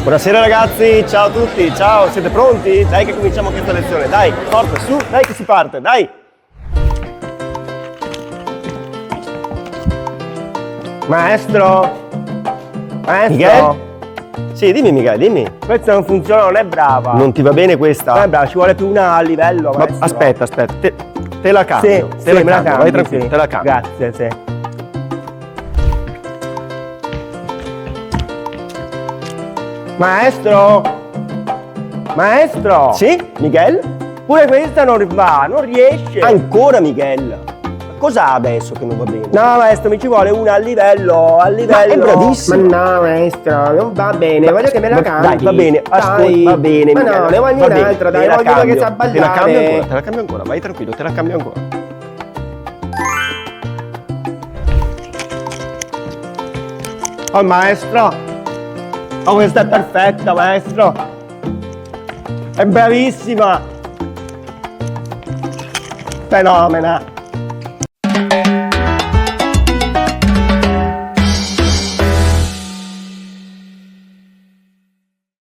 Buonasera ragazzi, ciao a tutti, ciao, siete pronti? Dai che cominciamo questa lezione, dai, forza, su, dai che si parte, dai! Maestro? Maestro? Miguel? Sì, dimmi Miguel, dimmi. Questa non funziona, non è brava. Non ti va bene questa? Non è brava, ci vuole più una a livello, Ma maestro. aspetta, te la cambio, Sì, te la me la cambio, cambi, vai tranquillo, sì. te la cambio. Grazie, sì. Maestro? Maestro? Sì, Miguel? Pure questa non va, non riesce. Ancora Miguel? Cos'ha adesso che non va bene? No, maestro, mi ci vuole una a livello, a livello. è bravissimo. Ma no, maestro, non va bene, voglio che me la cambi. Dai, va bene, ascolta, Dai. va bene. Ma Miguel, no, ne voglio va bene, un'altra, te dai, la voglio una che cambio, sa Te la cambio ballare. ancora, te la cambio ancora, vai tranquillo, te la cambio ancora. Oh, maestro. Oh, questa è perfetta, maestro. È bravissima. Fenomena.